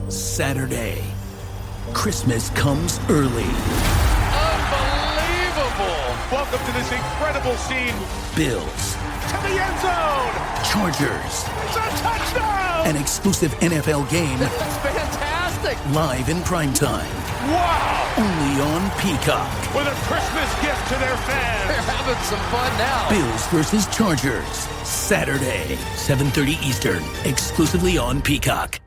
Saturday. Christmas comes early. Unbelievable! Welcome to this incredible scene. Bills. To the end zone! Chargers. It's a touchdown! An exclusive NFL game. That's fantastic! Live in primetime. Wow! Only on Peacock. With a Christmas gift to their fans. They're having some fun now. Bills versus Chargers. Saturday, 7:30 Eastern. Exclusively on Peacock.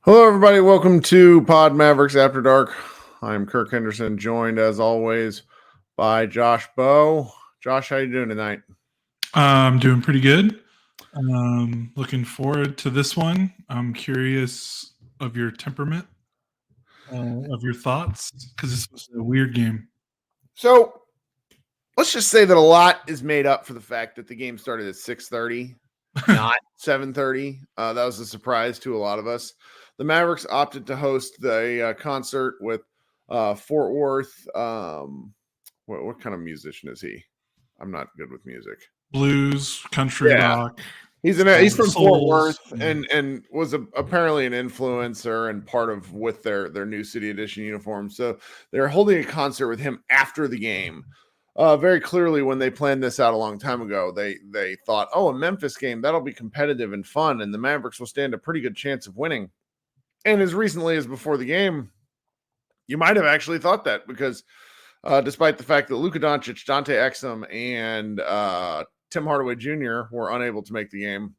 Hello, everybody. Welcome to Pod Mavericks After Dark. I'm Kirk Henderson, joined as always by Josh Bowe. Josh, how you doing tonight? I'm doing pretty good. Looking forward to this one. I'm curious of your temperament, of your thoughts, because this was a weird game. So let's just say that a lot is made up for the fact that the game started at 6:30, not 7:30. That was a surprise to a lot of us. The Mavericks opted to host the concert with Fort Worth. What kind of musician is he? I'm not good with music. Blues, country rock. He's from Fort Worth and was apparently an influencer and part of with their new City Edition uniform. So they're holding a concert with him after the game. Very clearly, when they planned this out a long time ago, they thought, oh, a Memphis game, that'll be competitive and fun, and the Mavericks will stand a pretty good chance of winning. And as recently as before the game, you might have actually thought that because despite the fact that Luka Doncic, Dante Exum, and Tim Hardaway Jr. were unable to make the game,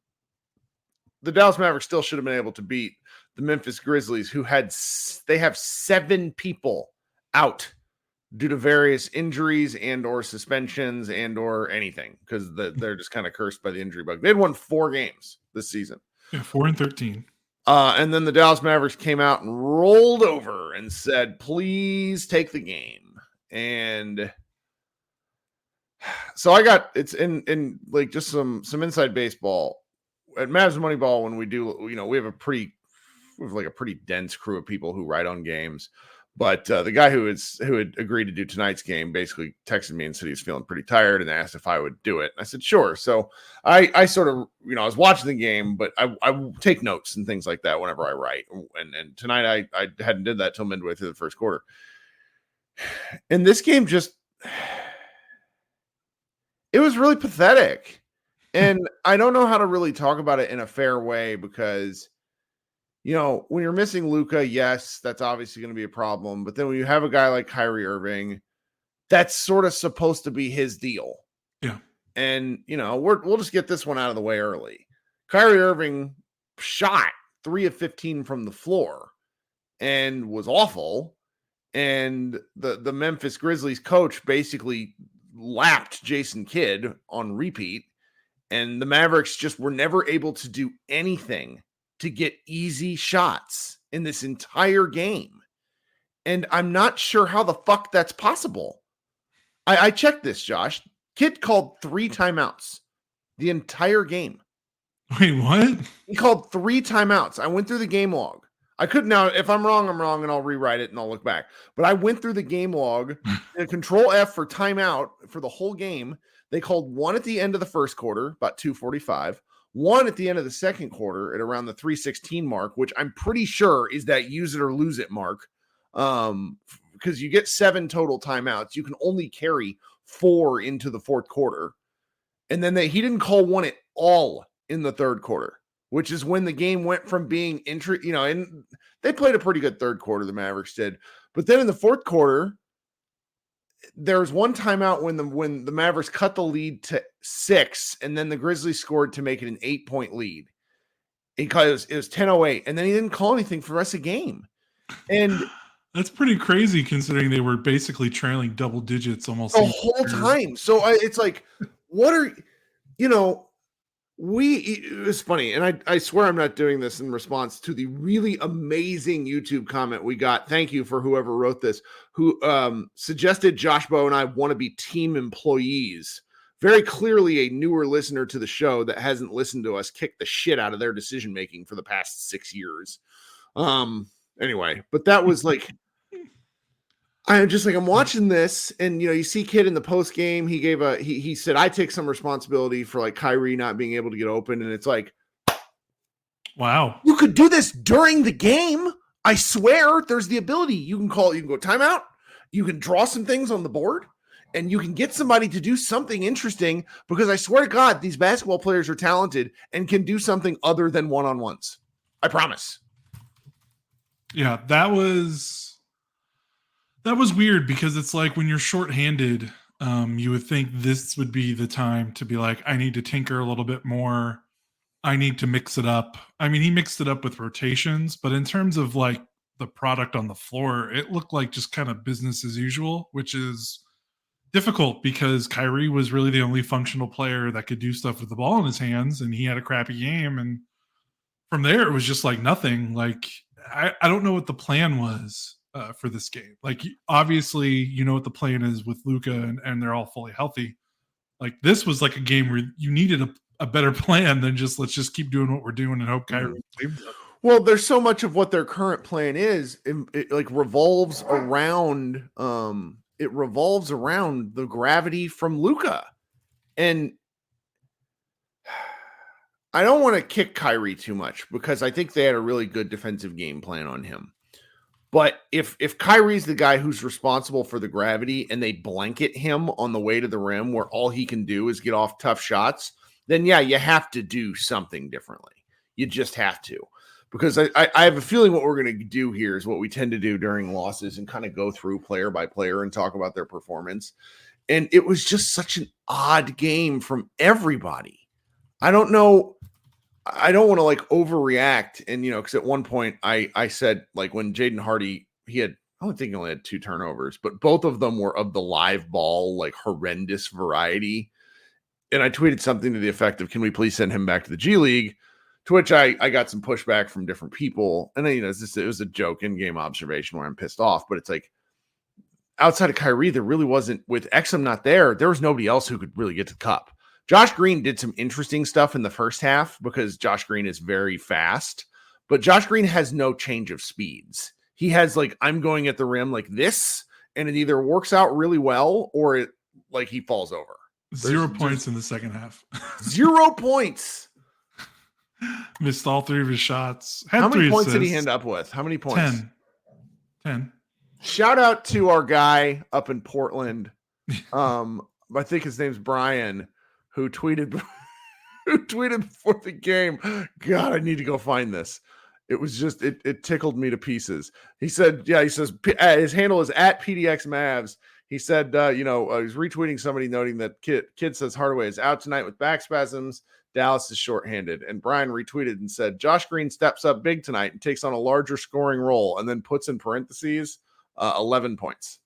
the Dallas Mavericks still should have been able to beat the Memphis Grizzlies, who have 7 people out due to various injuries and or suspensions and or anything, because they're just kind of cursed by the injury bug. They'd won 4 games this season. Yeah, 4-13. And then the Dallas Mavericks came out and rolled over and said, please take the game. And so it's in like just some inside baseball at Mavs Moneyball. When we do, we have a pretty dense crew of people who write on games. But the guy who had agreed to do tonight's game basically texted me and said he was feeling pretty tired and asked if I would do it. I said, sure. So I sort of, I was watching the game, but I take notes and things like that whenever I write. And tonight I hadn't did that till midway through the first quarter. And this game it was really pathetic. And I don't know how to really talk about it in a fair way because when you're missing Luka, yes, that's obviously going to be a problem. But then when you have a guy like Kyrie Irving, that's sort of supposed to be his deal. Yeah. And, we'll just get this one out of the way early. Kyrie Irving shot 3 of 15 from the floor and was awful. And the Memphis Grizzlies coach basically lapped Jason Kidd on repeat. And the Mavericks just were never able to do anything to get easy shots in this entire game. And I'm not sure how the fuck that's possible. I checked this, Josh. Kidd called 3 timeouts the entire game. Wait, what? He called 3 timeouts. I went through the game log. I could now, if I'm wrong, I'm wrong, and I'll rewrite it and I'll look back. But I went through the game log and Control F for timeout for the whole game. They called 1 at the end of the first quarter, about 2:45. 1 at the end of the second quarter at around the 3:16 mark, which I'm pretty sure is that use it or lose it mark. Because you get 7 total timeouts. You can only carry 4 into the fourth quarter. And then he didn't call 1 at all in the third quarter, which is when the game went from being and they played a pretty good third quarter, the Mavericks did. But then in the fourth quarter, there was one timeout when the Mavericks cut the lead to 6, and then the Grizzlies scored to make it an 8-point lead. because it was 10:08, and then he didn't call anything for the rest of the game. And that's pretty crazy considering they were basically trailing double digits almost the whole time. So it's like, what are it's funny, and I swear I'm not doing this in response to the really amazing YouTube comment we got. Thank you for whoever wrote this, who suggested Josh Bowe and I want to be team employees. Very clearly a newer listener to the show that hasn't listened to us kick the shit out of their decision making for the past 6 years. Anyway, but that was like, I'm just like, I'm watching this, and you see Kid in the post game. He gave he said, I take some responsibility for like Kyrie not being able to get open, and it's like, wow, you could do this during the game. I swear, there's the ability. You can go timeout. You can draw some things on the board, and you can get somebody to do something interesting. Because I swear to God, these basketball players are talented and can do something other than one-on-ones. I promise. Yeah, that was weird because it's like when you're shorthanded, you would think this would be the time to be like, I need to tinker a little bit more. I need to mix it up. I mean, he mixed it up with rotations, but in terms of like the product on the floor, it looked like just kind of business as usual, which is difficult because Kyrie was really the only functional player that could do stuff with the ball in his hands, and he had a crappy game. And from there, it was just like nothing. Like, I don't know what the plan was for this game. Like, obviously, you know what the plan is with Luka, and they're all fully healthy. Like, this was like a game where you needed a better plan than just let's just keep doing what we're doing and hope Kyrie. Well, there's so much of what their current plan is. It like revolves around the gravity from Luka, and I don't want to kick Kyrie too much because I think they had a really good defensive game plan on him. But if Kyrie's the guy who's responsible for the gravity and they blanket him on the way to the rim where all he can do is get off tough shots, then yeah, you have to do something differently. You just have to. Because I have a feeling what we're going to do here is what we tend to do during losses and kind of go through player by player and talk about their performance. And it was just such an odd game from everybody. I don't know. I don't want to like overreact. And, because at one point I said, like, when Jaden Hardy, I don't think he only had 2 turnovers, but both of them were of the live ball, like horrendous variety. And I tweeted something to the effect of, can we please send him back to the G League? To which I got some pushback from different people. And then, it was a joke in-game observation where I'm pissed off. But it's like, outside of Kyrie, there really wasn't, with Exum not there was nobody else who could really get to the cup. Josh Green did some interesting stuff in the first half because Josh Green is very fast. But Josh Green has no change of speeds. He has, like, I'm going at the rim like this, and it either works out really well or it, like, he falls over. 0 points in the second half. 0 points. Missed all 3 of his shots. How many points did he end up with? How many points? 10. Shout out to our guy up in Portland. I think his name's Brian, who tweeted before the game. God, I need to go find this. It was just, it tickled me to pieces. He said, his handle is at PDX Mavs. He said, he's retweeting somebody noting that Kid says Hardaway is out tonight with back spasms. Dallas is shorthanded. And Brian retweeted and said, Josh Green steps up big tonight and takes on a larger scoring role, and then puts in parentheses 11 points.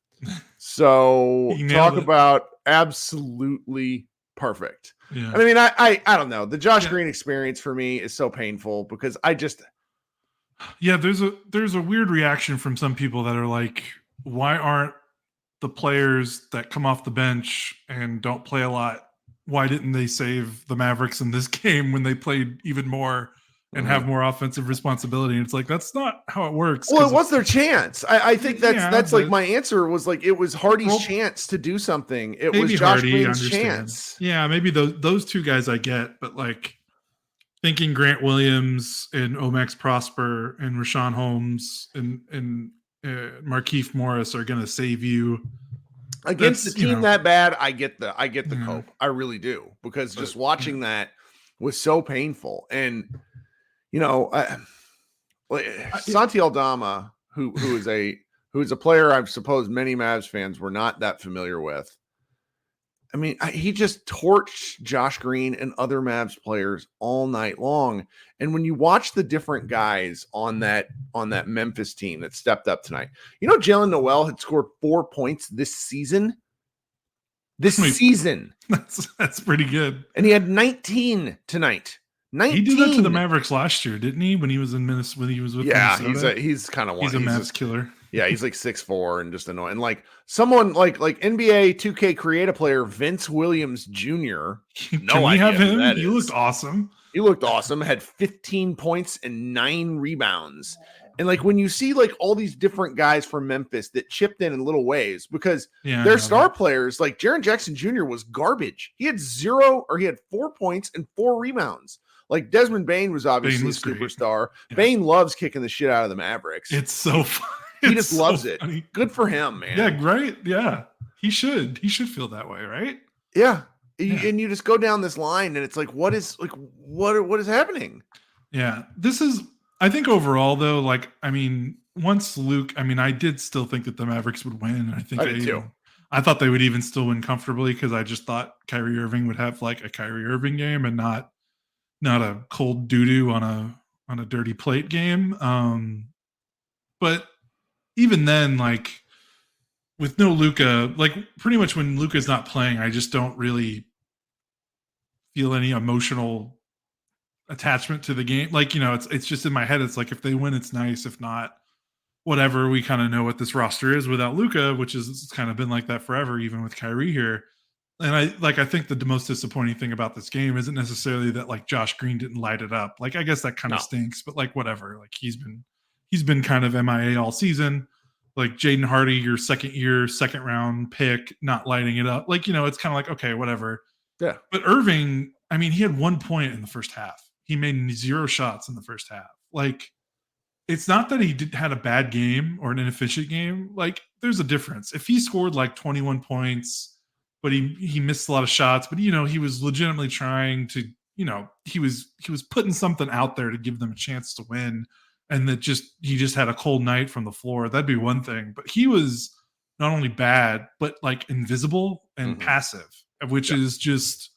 So talk about absolutely perfect. Yeah. And I mean, I don't know. The Josh Green experience for me is so painful because there's a weird reaction from some people that are like, why aren't the players that come off the bench and don't play a lot, why didn't they save the Mavericks in this game when they played even more and have more offensive responsibility? And it's like, that's not how it works. Well, it was their chance. I think that's like my answer was like, it was Hardy's chance to do something. It was Josh Green's chance. Yeah, maybe those 2 guys I get, but like thinking Grant Williams and Omax Prosper and Rashawn Holmes and Markieff Morris are going to save you against the team that bad. I get the cope. I really do, because just watching that was so painful. And Santi Aldama, who is a player I suppose many Mavs fans were not that familiar with. I mean, he just torched Josh Green and other Mavs players all night long. And when you watch the different guys on that Memphis team that stepped up tonight, Jalen Noel had scored 4 points this season. That's pretty good. And he had 19 tonight. 19. He did that to the Mavericks last year, didn't he? When he was in Minnesota, when he was with Minnesota. He's kind of one. He's a Mavs killer. Yeah, he's like 6'4" and just annoying. Like someone like NBA 2K creative player Vince Williams Jr. Can we have him? He looked awesome. He looked awesome. Had 15 points and 9 rebounds. And like when you see like all these different guys from Memphis that chipped in little ways, because their star players, like Jaren Jackson Jr. was garbage. He had 4 points and 4 rebounds. Like Desmond Bane was obviously a superstar. Yeah. Bane loves kicking the shit out of the Mavericks. It's so fun. He just loves it. Funny. Good for him, man. Yeah, right. Yeah. He should feel that way, right? Yeah. And you just go down this line and it's like, what is happening? Yeah. I think overall though, like, I mean, once Luke, I mean, I did still think that the Mavericks would win. I think I did too. I thought they would even still win comfortably because I just thought Kyrie Irving would have like a Kyrie Irving game and not a cold doo-doo on a dirty plate game. But even then, like with no Luka, like pretty much when Luka's not playing, I just don't really feel any emotional attachment to the game. Like, it's just in my head. It's like, if they win, it's nice. If not, whatever. We kind of know what this roster is without Luka, which is it's kind of been like that forever, even with Kyrie here. And I think the most disappointing thing about this game isn't necessarily that like Josh Green didn't light it up. Like, I guess that kind of stinks, but like whatever. Like he's been kind of MIA all season. Like Jaden Hardy, your second round pick, not lighting it up. Like, it's kind of like, okay, whatever. Yeah. But Irving, I mean, he had 1 point in the first half. He made 0 shots in the first half. Like, it's not that he had a bad game or an inefficient game. Like, there's a difference. If he scored like 21 points, but he missed a lot of shots, but he was legitimately trying to, he was putting something out there to give them a chance to win. And that he just had a cold night from the floor. That'd be one thing. But he was not only bad, but like invisible and passive, which is just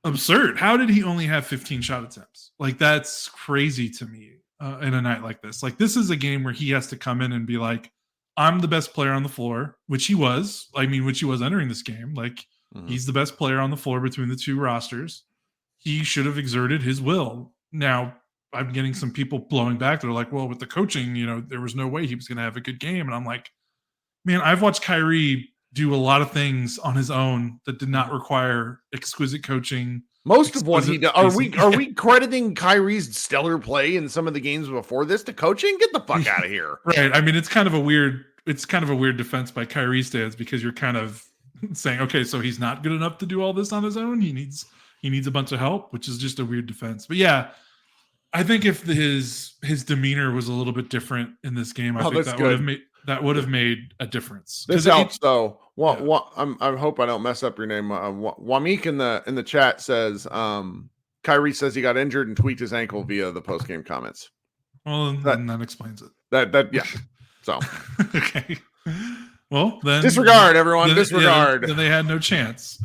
absurd. How did he only have 15 shot attempts? Like, that's crazy to me in a night like this. Like, this is a game where he has to come in and be like, I'm the best player on the floor, which he was. I mean, which he was entering this game. Like, he's the best player on the floor between the two rosters. He should have exerted his will. Now, I'm getting some people blowing back. They're like, well, with the coaching, there was no way he was going to have a good game. And I'm like, man, I've watched Kyrie do a lot of things on his own that did not require exquisite coaching. Most of what he does. Are we crediting Kyrie's stellar play in some of the games before this to coaching? Get the fuck out of here. Right. I mean, it's kind of a weird defense by Kyrie stands, because you're kind of saying, okay, so he's not good enough to do all this on his own. He needs a bunch of help, which is just a weird defense. But yeah, I think if his demeanor was a little bit different in this game, I think that would have made a difference. This helps though. I hope I don't mess up your name. Wamik in the chat says Kyrie says he got injured and tweaked his ankle via the post game comments. Well, that explains it. Yeah. So okay. Well, then disregard everyone. Disregard. Then they had no chance.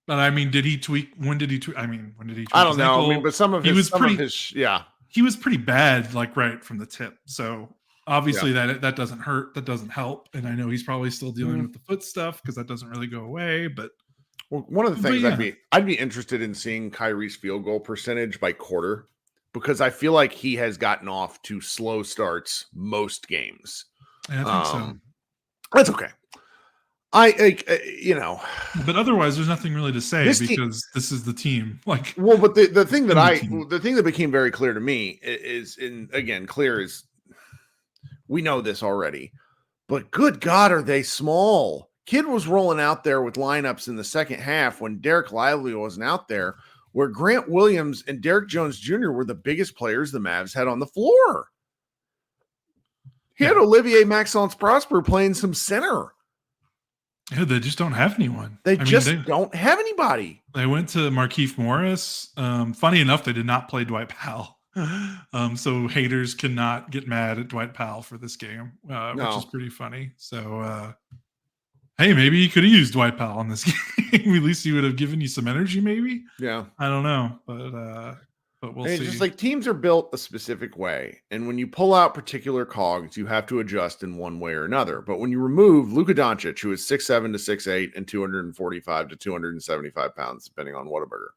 But I mean, did he tweak? When did he tweak? I mean, when did he tweak? I don't know. Ankle? I mean, but he was pretty bad, like right from the tip. So obviously that doesn't hurt. That doesn't help. And I know he's probably still dealing with the foot stuff because that doesn't really go away. But one of the things I'd be interested in seeing Kyrie's field goal percentage by quarter, because I feel like he has gotten off to slow starts most games. I think so. That's okay. But otherwise, there's nothing really to say this is the team. Like, well, but the thing that became very clear to me is we know this already, but good God, are they small? Kid was rolling out there with lineups in the second half when Derek Lively wasn't out there, where Grant Williams and Derek Jones Jr. were the biggest players the Mavs had on the floor. He had Olivier Maxence Prosper playing some center. Yeah, they just don't have anyone. They don't have anybody. They went to Markieff Morris. Funny enough, they did not play Dwight Powell. So haters cannot get mad at Dwight Powell for this game, which is pretty funny. So, Hey, maybe you could have used Dwight Powell in this game. At least he would have given you some energy, maybe. Yeah. I don't know, but we'll And it's see. just like teams are built a specific way. And when you pull out particular cogs, you have to adjust in one way or another. But when you remove Luka Doncic, who is 6'7" to 6'8" and 245 to 275 pounds, depending on Whataburger,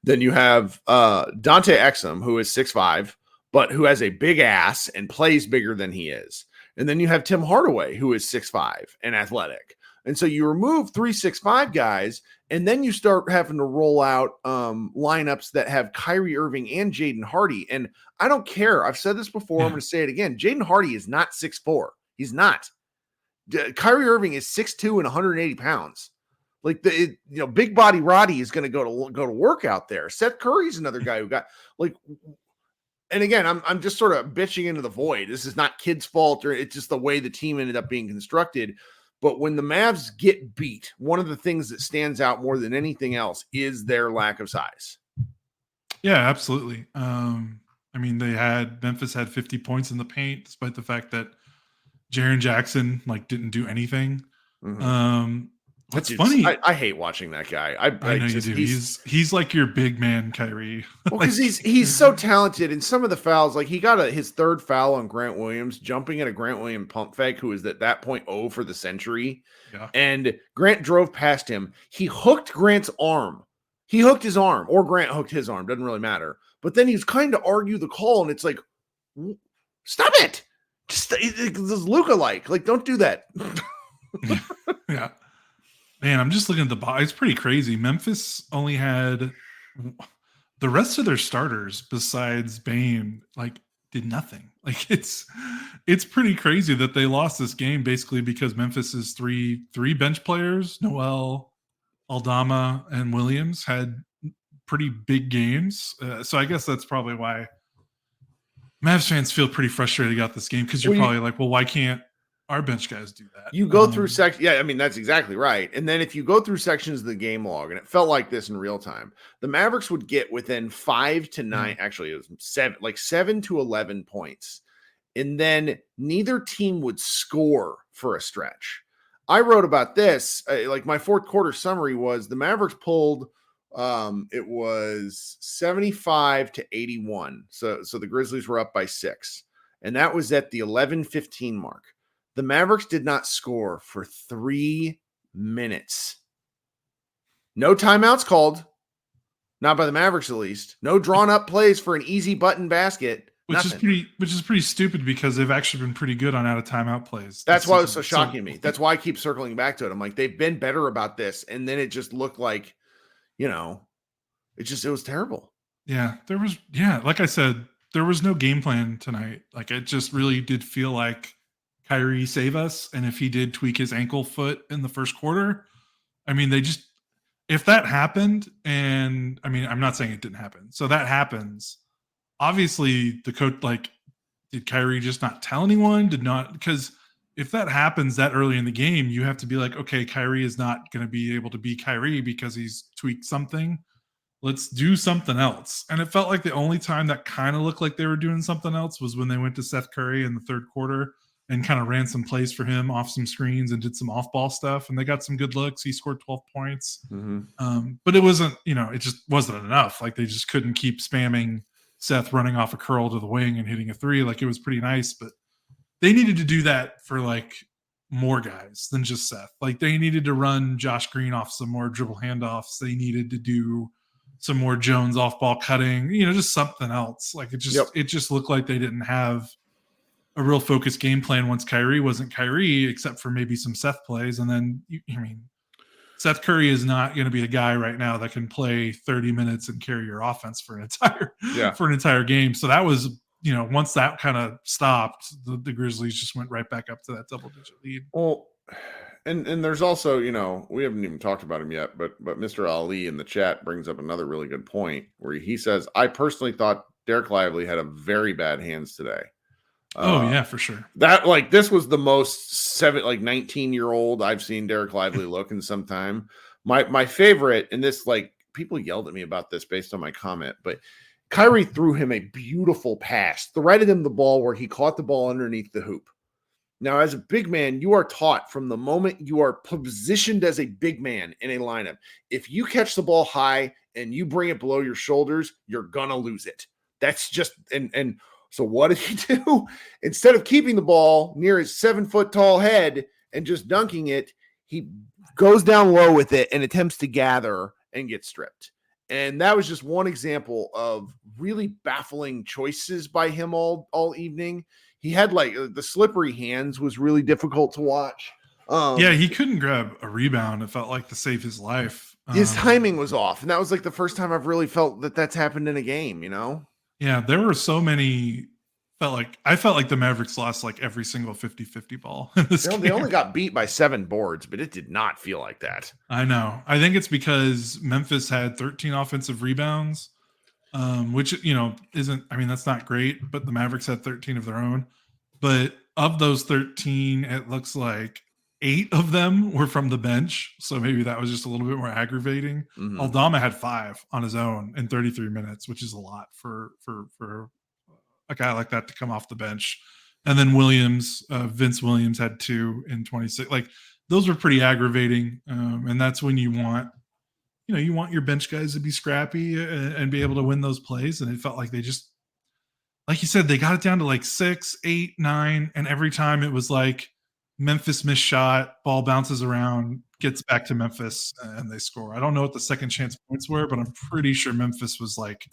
then you have Dante Exum, who is 6'5", but who has a big ass and plays bigger than he is. And then you have Tim Hardaway, who is 6'5" and athletic. And so you remove 3 6'5" guys, and then you start having to roll out lineups that have Kyrie Irving and Jaden Hardy. And I don't care. I've said this before. I'm going to say it again. Jaden Hardy is not 6'4". He's not. Kyrie Irving is 6'2" and 180 pounds. Like big body Roddy is going to go to work out there. Seth Curry's another guy who got like. And again, I'm just sort of bitching into the void. This is not kids' fault, or it's just the way the team ended up being constructed. But when the Mavs get beat, one of the things that stands out more than anything else is their lack of size. Yeah, absolutely. I mean, Memphis had 50 points in the paint, despite the fact that Jaren Jackson didn't do anything. Mm-hmm. What's funny? I hate watching that guy. I know you do. He's like your big man, Kyrie. Well, because he's so talented, and some of the fouls, like he got his third foul on Grant Williams, jumping at a Grant Williams pump fake, who was at that point 0 for the century. Yeah. And Grant drove past him. He hooked Grant's arm. He hooked his arm, or Grant hooked his arm. Doesn't really matter. But then he's kind of argue the call, and it's like, stop it! Just this Luka-like. Like, don't do that. Yeah. Man, I'm just looking at the box. It's pretty crazy. Memphis only had the rest of their starters besides Bane, did nothing. It's pretty crazy that they lost this game basically because Memphis's three bench players, Noel, Aldama, and Williams, had pretty big games. So I guess that's probably why Mavs fans feel pretty frustrated about this game, because you're probably like, well, why can't our bench guys do that? You go through sections. Yeah, I mean, that's exactly right. And then if you go through sections of the game log, and it felt like this in real time, the Mavericks would get within 5 to 9, actually it was 7 to 11 points. And then neither team would score for a stretch. I wrote about this, my fourth quarter summary was the Mavericks pulled, it was 75 to 81. So the Grizzlies were up by 6. And that was at the 11:15 mark. The Mavericks did not score for 3 minutes. No timeouts called. Not by the Mavericks, at least. No drawn up plays for an easy button basket. Which is pretty stupid, because they've actually been pretty good on out of timeout plays. That's why it was so shocking to me. That's why I keep circling back to it. I'm like, they've been better about this. And then it just looked like, it was terrible. Yeah, like I said, there was no game plan tonight. It just really did feel like Kyrie save us. And if he did tweak his ankle foot in the first quarter, I mean, if that happened, and I mean, I'm not saying it didn't happen. So that happens. Obviously the coach, did Kyrie just not tell anyone? Because if that happens that early in the game, you have to be like, okay, Kyrie is not going to be able to be Kyrie because he's tweaked something. Let's do something else. And it felt like the only time that kind of looked like they were doing something else was when they went to Seth Curry in the third quarter and kind of ran some plays for him off some screens and did some off-ball stuff. And they got some good looks. He scored 12 points. Mm-hmm. But it wasn't, it just wasn't enough. They just couldn't keep spamming Seth running off a curl to the wing and hitting a three. It was pretty nice, but they needed to do that for more guys than just Seth. They needed to run Josh Green off some more dribble handoffs. They needed to do some more Jones off-ball cutting, just something else. It just looked like they didn't have a real focused game plan once Kyrie wasn't Kyrie, except for maybe some Seth plays. And then, Seth Curry is not going to be a guy right now that can play 30 minutes and carry your offense for an entire game. So that was, once that kind of stopped, the Grizzlies just went right back up to that double-digit lead. Well, and there's also, we haven't even talked about him yet, but Mr. Ali in the chat brings up another really good point where he says, I personally thought Derek Lively had a very bad hands today. Yeah, for sure. That this was the most 19-year-old I've seen Derek Lively look in some time. My favorite, and this people yelled at me about this based on my comment, but Kyrie threw him a beautiful pass, threaded him the ball where he caught the ball underneath the hoop. Now, as a big man, you are taught from the moment you are positioned as a big man in a lineup, if you catch the ball high and you bring it below your shoulders, you're going to lose it. That's just, and so what did he do? Instead of keeping the ball near his 7-foot tall head and just dunking it, he goes down low with it and attempts to gather and get stripped. And that was just one example of really baffling choices by him all evening. He had like the slippery hands was really difficult to watch. Yeah, he couldn't grab a rebound. It felt like to save his life. His timing was off. And that was like the first time I've really felt that that's happened in a game, you know? Yeah, there were so many. I felt like the Mavericks lost like every single 50-50 ball in this game. They only got beat by 7 boards, but it did not feel like that. I know. I think it's because Memphis had 13 offensive rebounds, which, isn't, I mean, that's not great, but the Mavericks had 13 of their own. But of those 13, it looks like 8 of them were from the bench. So maybe that was just a little bit more aggravating. Mm-hmm. Aldama had 5 on his own in 33 minutes, which is a lot for a guy like that to come off the bench. And then Vince Williams had 2 in 26. Like those were pretty aggravating. And that's when you want your bench guys to be scrappy and be able to win those plays. And it felt like they just, like you said, they got it down to like 6, 8, 9. And every time it was like Memphis missed shot, ball bounces around, gets back to Memphis, and they score. I don't know what the second chance points were, but I'm pretty sure Memphis was like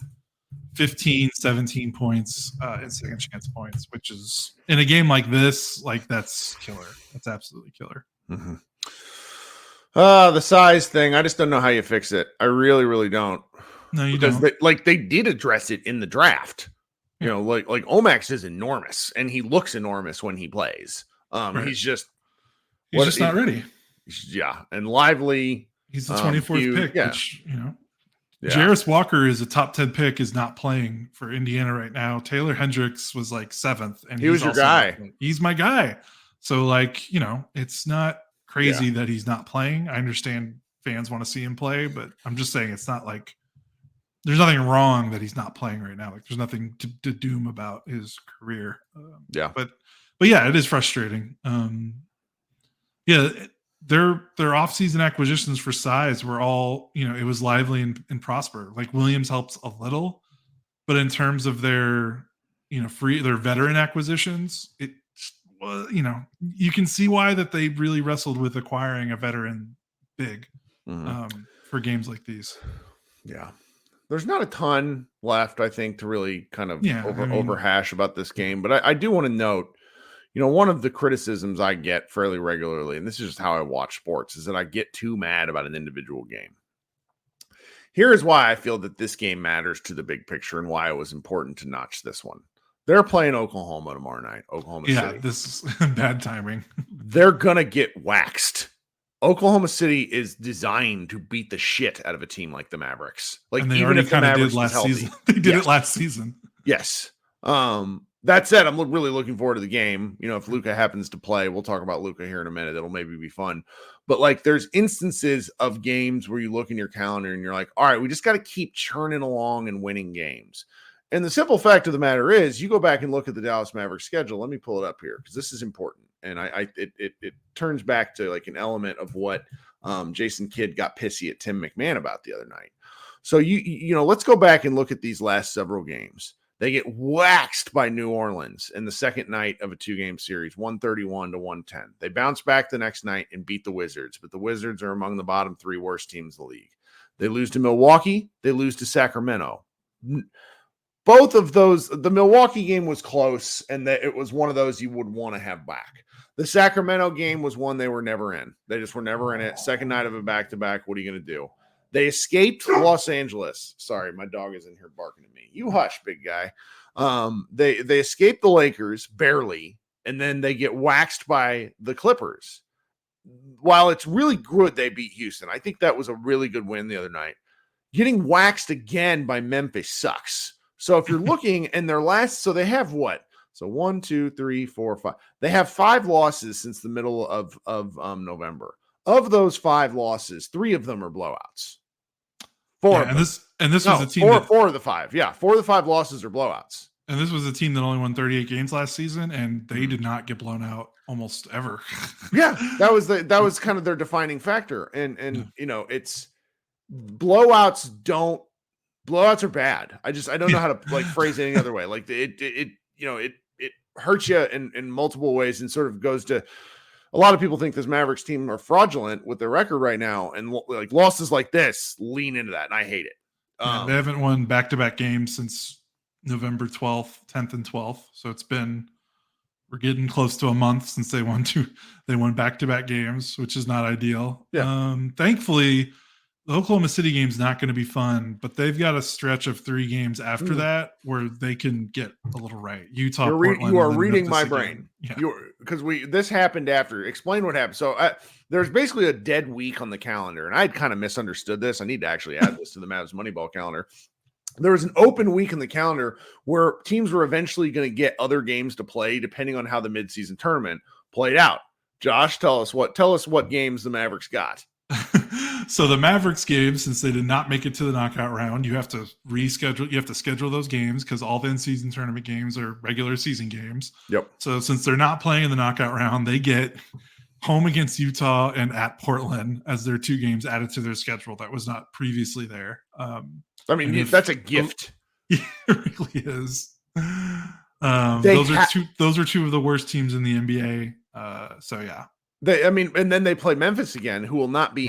15, 17 points in second chance points, which is in a game like this, like that's killer. That's absolutely killer. Mm-hmm. The size thing, I just don't know how you fix it. I really, really don't. No, you don't. They did address it in the draft. You know, like Omax is enormous, and he looks enormous when he plays. Right. He's just not ready. Yeah, and Lively. He's the 24th pick, yeah. which, Jarris Walker is a top 10 pick, is not playing for Indiana right now. Taylor Hendricks was like 7th. And he was your guy. He's my guy. So it's not crazy that he's not playing. I understand fans want to see him play, but I'm just saying it's not like there's nothing wrong that he's not playing right now. Like there's nothing to doom about his career. But yeah, it is frustrating. Their offseason acquisitions for size were all, it was Lively and Prosper. Like Williams helps a little, but in terms of their, their veteran acquisitions, it was, you can see why that they really wrestled with acquiring a veteran big for games like these. Yeah. There's not a ton left, I think, to really kind of overhash about this game, but I do want to note, one of the criticisms I get fairly regularly, and this is just how I watch sports, is that I get too mad about an individual game. Here is why I feel that this game matters to the big picture and why it was important to notch this one. They're playing Oklahoma tomorrow night, Oklahoma City. Yeah, this is bad timing. They're going to get waxed. Oklahoma City is designed to beat the shit out of a team like the Mavericks. Like, and they even already if the Mavericks did last healthy. season. They did it last season. Yes. That said, I'm really looking forward to the game. If Luka happens to play, we'll talk about Luka here in a minute. It'll maybe be fun. But there's instances of games where you look in your calendar and you're like, all right, we just got to keep churning along and winning games. And the simple fact of the matter is, you go back and look at the Dallas Mavericks schedule. Let me pull it up here because this is important. And it turns back to like an element of what Jason Kidd got pissy at Tim McMahon about the other night. So let's go back and look at these last several games. They get waxed by New Orleans in the second night of a 2-game series, 131-110. They bounce back the next night and beat the Wizards, but the Wizards are among the bottom 3 worst teams in the league. They lose to Milwaukee. They lose to Sacramento. Both of those, the Milwaukee game was close, and that it was one of those you would want to have back. The Sacramento game was one they were never in. They just were never in it. Second night of a back-to-back, what are you going to do? They escaped Los Angeles. Sorry, my dog is in here barking at me. You hush, big guy. They escaped the Lakers barely, and then they get waxed by the Clippers. While it's really good they beat Houston, I think that was a really good win the other night. Getting waxed again by Memphis sucks. So if you're looking in their last, so they have what? So 1, 2, 3, 4, 5. They have 5 losses since the middle of November. Of those 5 losses, 3 of them are blowouts. 4 of them. And this was a team. 4 of the 5. Yeah, 4 of the 5 losses are blowouts. And this was a team that only won 38 games last season, and they did not get blown out almost ever. Yeah, that was kind of their defining factor. And it's blowouts are bad. I don't know how to like phrase it any other way. Like it hurts you in multiple ways, and sort of goes to a lot of people think this Mavericks team are fraudulent with their record right now, and like losses like this lean into that, and I hate it. They haven't won back-to-back games since November 12th, 10th, and 12th. So we're getting close to a month since they won back-to-back games, which is not ideal. Yeah. Thankfully, the Oklahoma City game's not going to be fun, but they've got a stretch of 3 games after that where they can get a little right. Utah, Portland, you are reading my Memphis brain. again. Because this happened after. Explain what happened. So there's basically a dead week on the calendar, and I'd kind of misunderstood this. I need to actually add this to the Mavs Moneyball calendar. There was an open week in the calendar where teams were eventually going to get other games to play depending on how the midseason tournament played out. Josh, tell us what games the Mavericks got. So the Mavericks game, since they did not make it to the knockout round, you have to reschedule. You have to schedule those games because all the in-season tournament games are regular season games. Yep. So since they're not playing in the knockout round, they get home against Utah and at Portland as their 2 games added to their schedule that was not previously there. That's a gift. It really is. Those are 2 of the worst teams in the NBA. So yeah. And then they play Memphis again, who will not be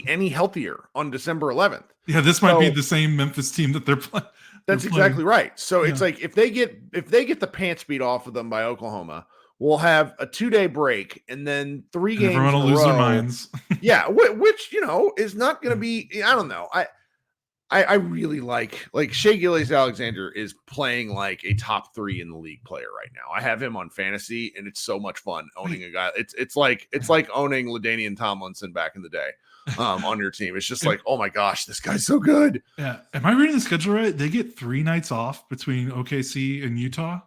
any healthier on December 11th. Yeah, this might be the same Memphis team that they're playing. That's exactly right. So it's like if they get the pants beat off of them by Oklahoma, we'll have a 2-day break and then 3 games. Everyone will lose their minds. Yeah, which is not going to be. I don't know. I really like Shai Gilgeous-Alexander is playing like a top 3 in the league player right now. I have him on fantasy, and it's so much fun owning a guy. It's like owning LaDainian Tomlinson back in the day on your team. It's just like, oh my gosh, this guy's so good. Yeah. Am I reading the schedule right? They get 3 nights off between OKC and Utah.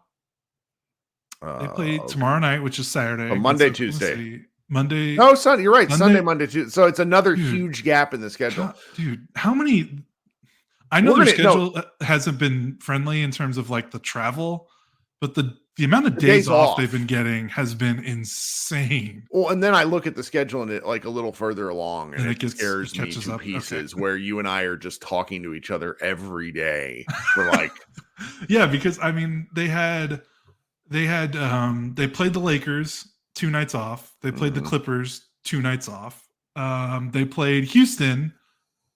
They play tomorrow night, which is Saturday. Monday, Tuesday. Monday. No, Sunday. You're right. Sunday, Monday, Tuesday. So it's another huge gap in the schedule. Dude, how many? I know their schedule hasn't been friendly in terms of like the travel, but the amount of days off they've been getting has been insane. Well, and then I look at the schedule and it like a little further along, and it scares me to pieces. Okay. Where you and I are just talking to each other every day. We're like, yeah, because I mean they played the Lakers 2 nights off. They played the Clippers 2 nights off. They played Houston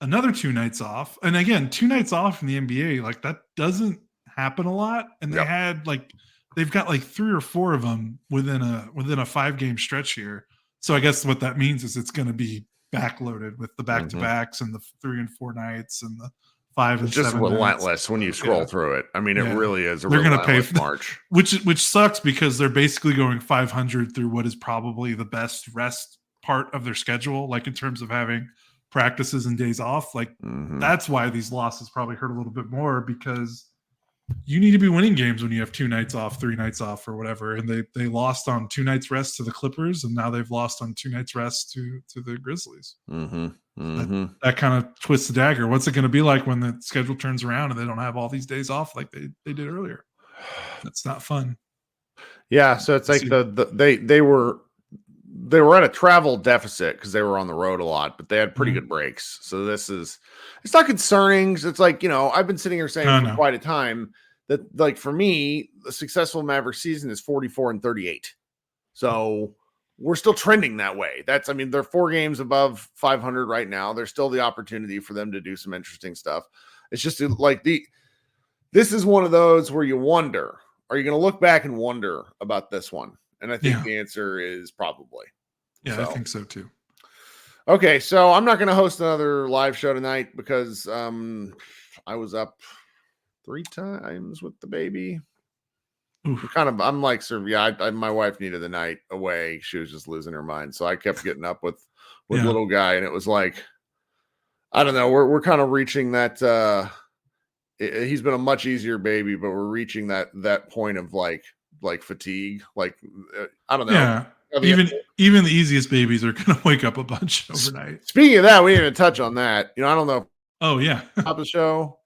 another 2 nights off. And again, 2 nights off in the NBA, like that doesn't happen a lot. And they've got like 3 or 4 of them within a 5-game stretch here. So I guess what that means is it's going to be backloaded with the back-to-backs and the 3 and 4 nights and the 5 and 7 nights. It's just relentless when you scroll through it. I mean, it really is. They're going to pay for March, which sucks because they're basically going 500 through what is probably the best rest part of their schedule, like in terms of having practices and days off. Like that's why these losses probably hurt a little bit more, because you need to be winning games when you have 2 nights off, 3 nights off, or whatever. And they lost on 2 nights rest to the Clippers, and now they've lost on 2 nights rest to the Grizzlies. That kind of twists the dagger. What's it going to be like when the schedule turns around and they don't have all these days off like they did earlier? That's not fun. Yeah, so it's like they were at a travel deficit because they were on the road a lot, but they had pretty good breaks. So it's not concerning. It's like, I've been sitting here saying for quite a time that, like, for me, the successful Maverick season is 44-38. So we're still trending that way. They're 4 games above 500 right now. There's still the opportunity for them to do some interesting stuff. It's just like this is one of those where you wonder, are you going to look back and wonder about this one? And I think the answer is probably. Yeah, I think so too. Okay, so I'm not going to host another live show tonight because I was up 3 times with the baby. I'm like, my wife needed the night away. She was just losing her mind. So I kept getting up with little guy, and it was like, I don't know. We're kind of reaching that. He's been a much easier baby, but we're reaching that point of like fatigue. Like, I don't know. Yeah. Even the easiest babies are going to wake up a bunch overnight. Speaking of that, we didn't even touch on that. I don't know. Oh yeah. Top of the show.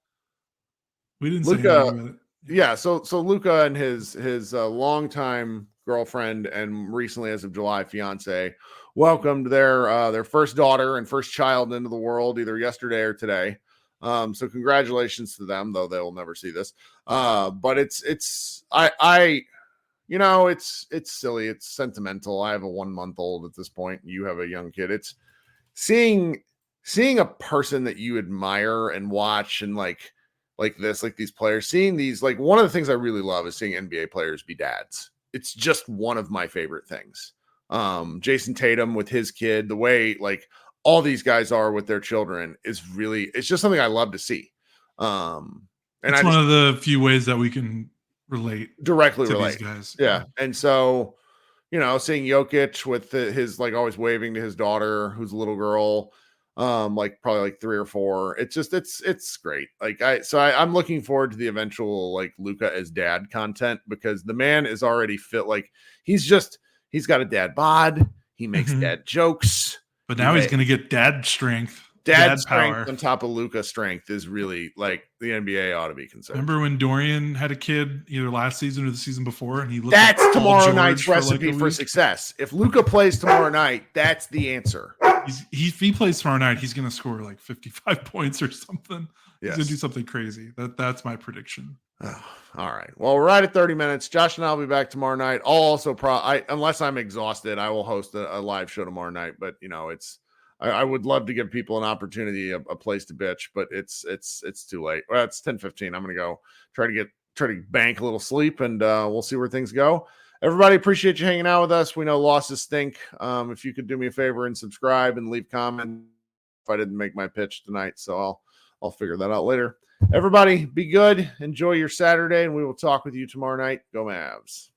We didn't say anything about it. Yeah. So Luka and his longtime girlfriend and recently, as of July, fiance, welcomed their first daughter and first child into the world either yesterday or today. So congratulations to them, though they will never see this. But it's silly. It's sentimental. I have a 1-month-old at this point. You have a young kid. It's seeing a person that you admire and watch and like these players, seeing these, like, one of the things I really love is seeing NBA players be dads. It's just one of my favorite things. Jason Tatum with his kid, the way like all these guys are with their children it's just something I love to see. And it's one of the few ways that we can directly to relate these guys. Yeah. And so, seeing Jokic with his like always waving to his daughter, who's a little girl, like probably like 3 or 4. It's just, it's great. Like I'm looking forward to the eventual like Luka as dad content, because the man is already fit. Like he's got a dad bod. He makes dad jokes, but now he's going to get dad strength. Dad strength power on top of Luka strength is really, like, the NBA ought to be concerned. Remember when Dorian had a kid either last season or the season before, and he looked that's like tomorrow night's recipe for success. If Luka plays tomorrow night, that's the answer. If he plays tomorrow night, he's going to score like 55 points or something. He's going to do something crazy. That's my prediction. Oh, all right. Well, we're right at 30 minutes. Josh and I will be back tomorrow night. I'll also unless I'm exhausted, I will host a live show tomorrow night. But I would love to give people an opportunity, a place to bitch, but it's too late. Well, it's 10:15. I'm going to go try to bank a little sleep, and we'll see where things go. Everybody, appreciate you hanging out with us. We know losses stink. If you could do me a favor and subscribe and leave comment if I didn't make my pitch tonight, so I'll figure that out later. Everybody, be good. Enjoy your Saturday, and we will talk with you tomorrow night. Go Mavs.